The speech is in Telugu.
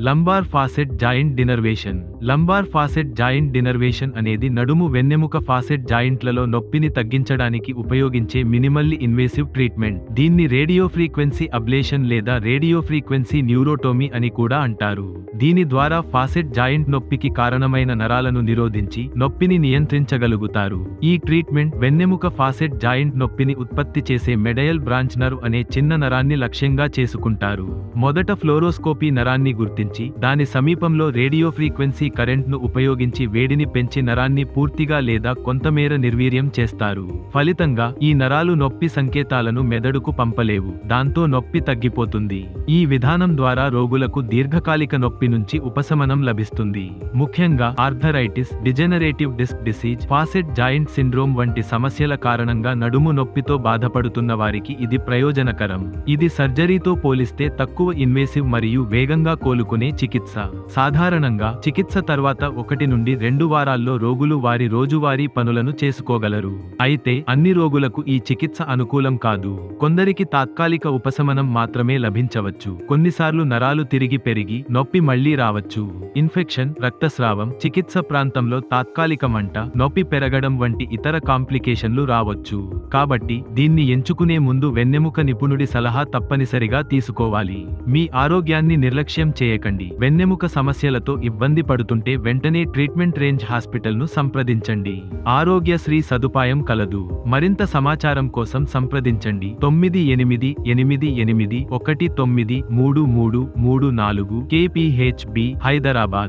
Lumbar facet joint denervation. Lumbar facet joint denervation అనేది నడుము వెన్నెముక ఫాసెట్ జాయింట్లలో నొప్పిని తగ్గించడానికి ఉపయోగించే మినిమల్లీ ఇన్వేసివ్ ట్రీట్మెంట్. దీన్ని రేడియో ఫ్రీక్వెన్సీ అబ్లేషన్ లేదా రేడియో ఫ్రీక్వెన్సీ న్యూరోటోమీ అని కూడా అంటారు. దీని ద్వారా ఫాసెట్ జాయింట్ నొప్పికి కారణమైన నరాలను నిరోధించి నొప్పిని నియంత్రించగలుగుతారు. ఈ ట్రీట్మెంట్ వెన్నెముక ఫాసెట్ జాయింట్ నొప్పిని ఉత్పత్తి చేసే మెడయల్ బ్రాంచ్ నర్వ్ అనే చిన్న నరాన్ని లక్ష్యంగా చేసుకుంటారు. మొదట ఫ్లోరోస్కోపీ నరాన్ని గుర్తించి దాని సమీపంలో రేడియో ఫ్రీక్వెన్సీ కరెంట్ను ఉపయోగించి వేడిని పెంచి నరాన్ని పూర్తిగా లేదా కొంతమేర నిర్వీర్యం చేస్తారు. ఫలితంగా ఈ నరాలు నొప్పి సంకేతాలను మెదడుకు పంపలేవు. దాంతో నొప్పి తగ్గిపోతుంది. ఈ విధానం ద్వారా రోగులకు దీర్ఘకాలిక నొప్పి నుంచి ఉపశమనం లభిస్తుంది. ముఖ్యంగా arthritis, degenerative disc disease, facet joint syndrome వంటి సమస్యల కారణంగా నడుము నొప్పితో బాధపడుతున్న వారికి ఇది ప్రయోజనకరం. ఇది సర్జరీతో పోలిస్తే తక్కువ ఇన్వేసివ్ మరియు వేగంగా కోలుకునే చికిత్స. సాధారణంగా చికిత్స తర్వాత 1 నుండి 2 వారాల్లో రోగులు వారి రోజువారీ పనులను చేసుకోగలరు. అయితే అన్ని రోగులకు ఈ చికిత్స అనుకూలం కాదు. కొందరికి తాత్కాలిక ఉపశమనం మాత్రమే లభించవచ్చు. కొన్నిసార్లు నరాలు తిరిగి పెరిగి నొప్పి మళ్లీ రావచ్చు. ఇన్ఫెక్షన్, రక్తస్రావం, చికిత్స ప్రాంతంలో తాత్కాలిక మంట, నొప్పి పెరగడం వంటి ఇతర కాంప్లికేషన్లు రావచ్చు. కాబట్టి దీన్ని ఎంచుకునే ముందు వెన్నెముక నిపుణుడి సలహా తప్పనిసరిగా తీసుకోవాలి. మీ ఆరోగ్యాన్ని నిర్లక్ష్యం చేయకండి. వెన్నెముక సమస్యలతో ఇబ్బంది పడుతుంటే వెంటనే ట్రీట్మెంట్ రేంజ్ హాస్పిటల్ను సంప్రదించండి. ఆరోగ్యశ్రీ సదుపాయం కలదు. మరింత సమాచారం కోసం సంప్రదించండి 9888193334 KPHB, హైదరాబాద్.